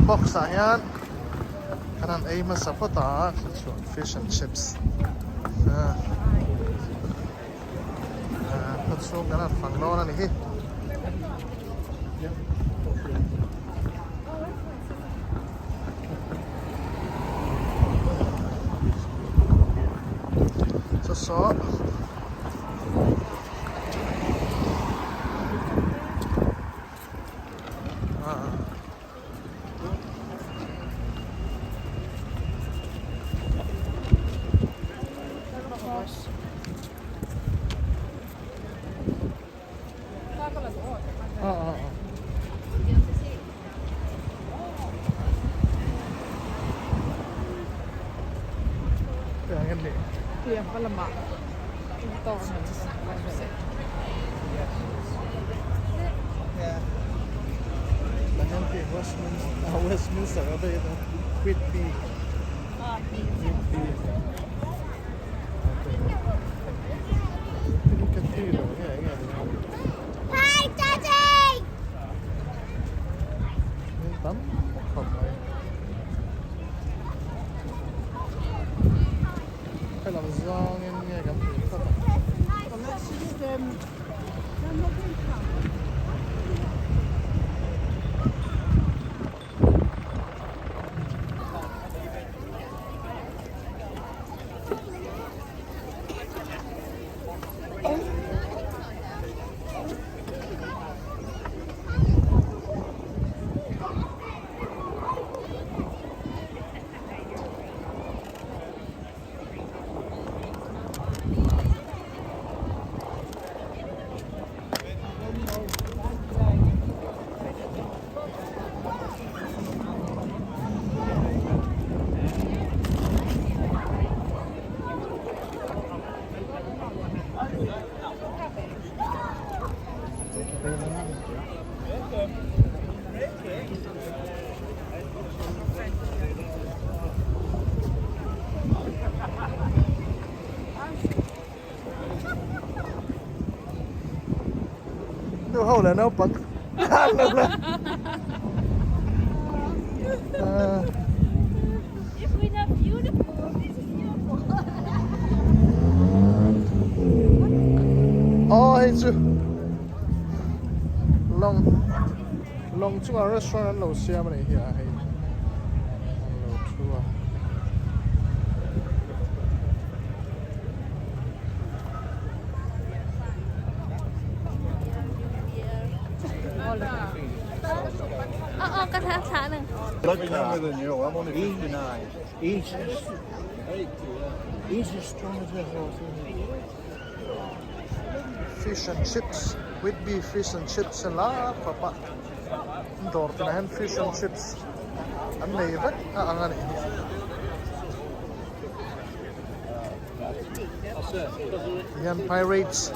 box ah hian kanan ei ma sapota chuan fish and chips chu kanan fanglon ani hi so Tiedän, paljon mä tuon Nanti Westminster apa itu? Whitby. Whitby. Ini kecil loh, ya. Hi, Daddy. Ini tam, không này. Phải làm sao nghe cảm thấy không? Đâu hậu là nó bật khăn được lên. If we're not beautiful, this is beautiful. Hay chứ. Long chung ở restaurant lẩu xe mà này hiện hay. Lẩu chua. Cái thả này. Looking younger than you. I'm only 59. He's as strong as a horse, isn't he? Fish and chips. Whitby fish and chips là papa. Door tin hen fish and chips. Anh này rất anh này. Yan Pirates.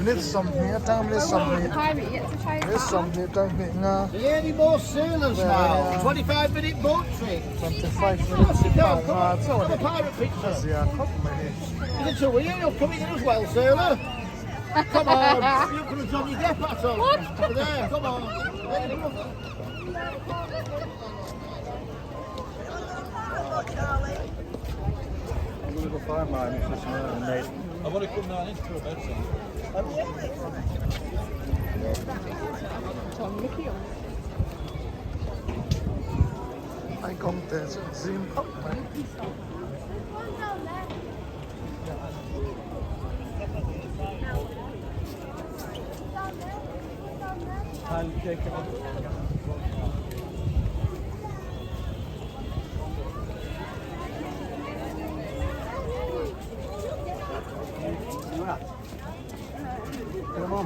Nít some here, down this some here. This some here, don't be nga. Any more sailors now? 25-minute boat trip. 25 minutes in Bang. So The pirate picture. yeah, come on. Is it so you're coming in as well, sailor? Come on. You could have done your death at all. Over there, come on. I'm going to go find mine. It's just mate. I want to come down into a bed, Anh không thể zoom up mà. I'll take it. Come on.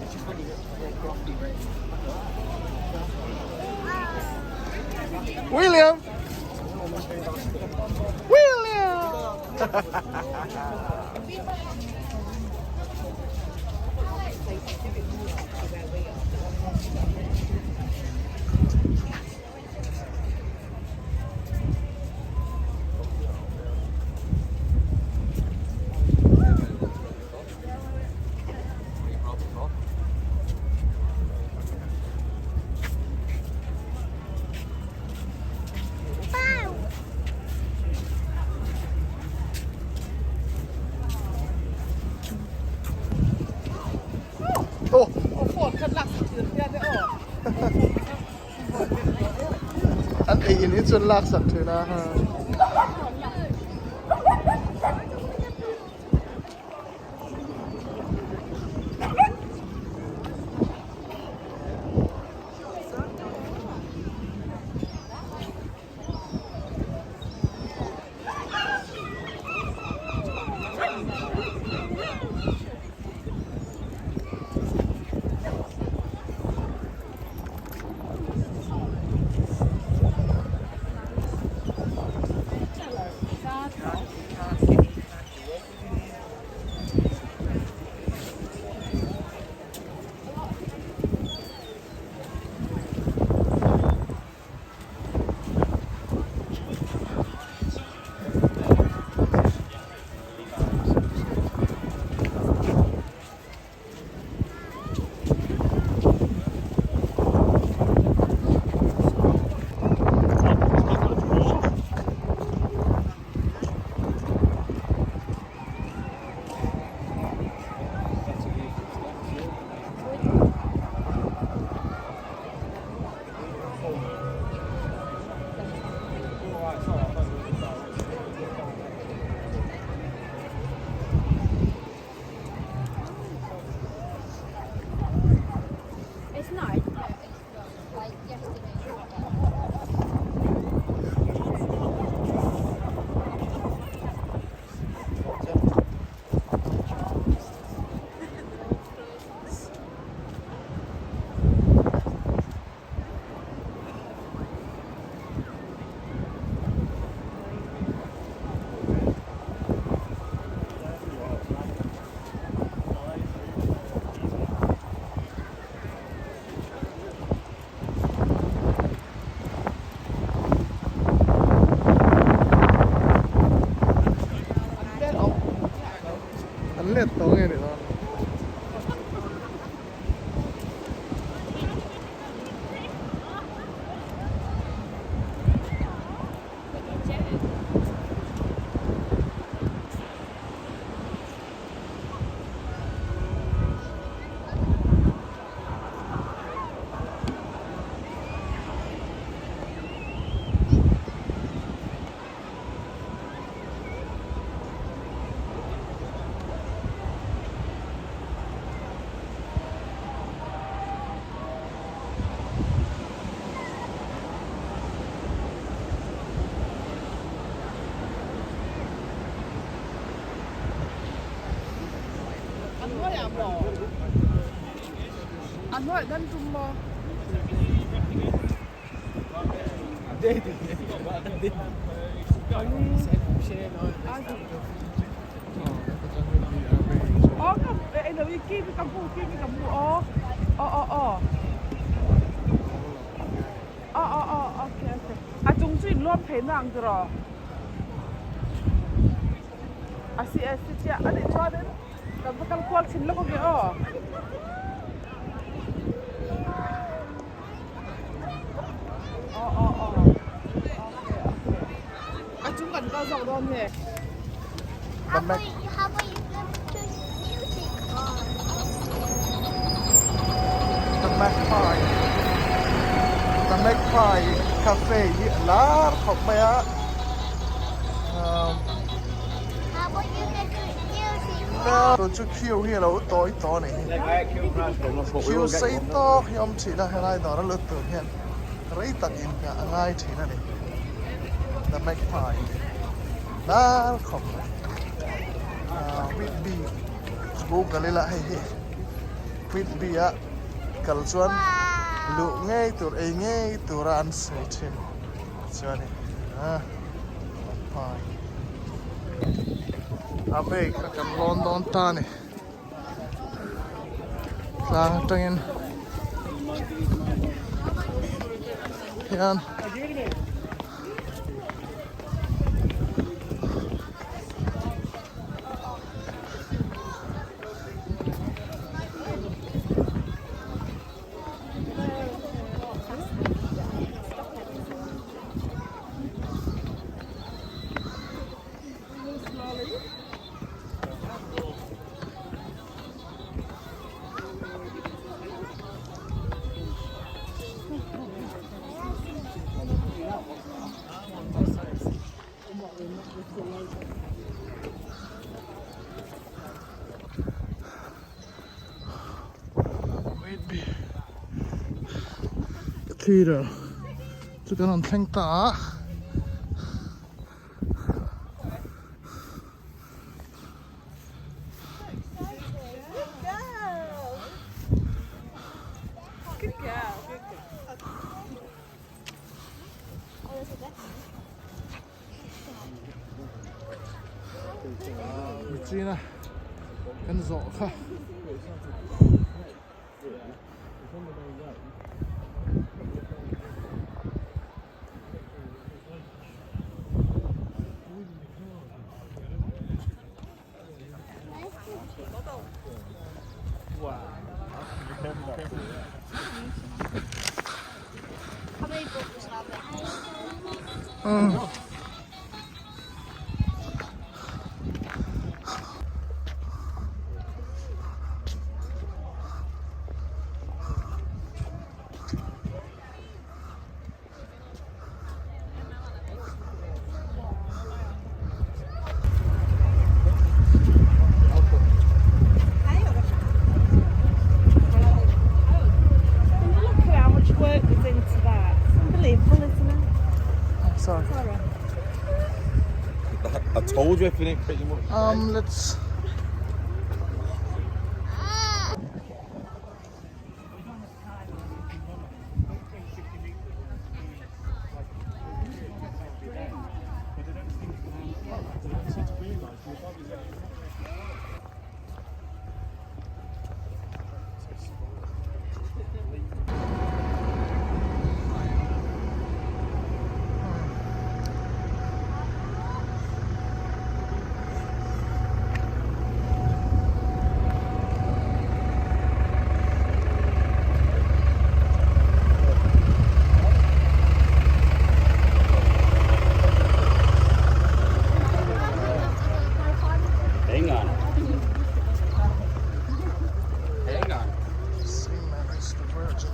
It's just when you get crafty, right? William William โอ้ โอ้โหคันหลักสุดๆเนี่ยได้ออก อันอีนี้จนลากสัตว์เถอะนะฮะ It's not. Like yesterday. อันเล็ดตรงนี้นี่เนาะ อันว่านั่นจุ่มบ่ อ๋อกับไอ้เดวิกี้มีกับปูอ๋ออ๋ออ๋ออ๋ออ๋ออ๋ออ๋อโอเคโอเคอ่ะจงจุนรวมเพนนังจ้ะอ่ะสิจ้ะอันนี้ช่วยได้แต่พวกกันควรชินแล้วก็เกี่ยวอ๋ออ๋ออ๋อโอเคอ่ะจุงกันก็สองรอบเนี่ย How about you listen to music on? The Magpie The Magpie Cafe ยี่ลาร์ขอบไหมฮะ How about you listen to music ตัวจุดคิวที่เราต่อยต่อนี่ คิวใส่ต่อยอมฉีดให้ได้ต่อแล้วเลือดตัวเห็นไรตัดอินกับง่ายฉีดนั่นเอง The Magpie ลาร์ขอบวิดบีบูกันเลยละให้วิดบีอะกัลชวนลุง่ายตัวเองง่ายตัวร้านสวยชิม on? Chuan pai abe ka kan London ta ni tlang tangin yan thì rồi chứ cái non thanh tả vị trí này ăn rõ khá How many books have there? Look at how much work goes into that. It's unbelievable, isn't it? sorry Sorry. I told you if you didn't pretty much. let's Hang on. Hang on. St. Mary's the Virgin.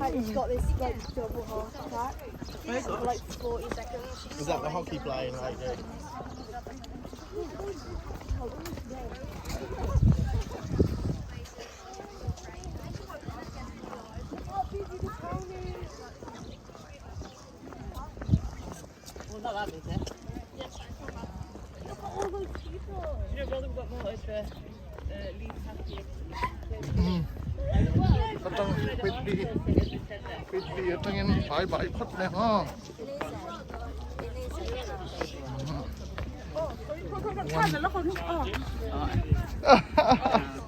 Like, it's got this like double heart attack for like 40 seconds. Is that the hockey playing like this? Well, not that big, eh? Look at all those people. You know, brother, we've got more of the lead happy. ก็ต้องปิดดีต้องยังหายใบพัดเลยฮะ Look, look, look, look, look, look, look, look, look, look, look,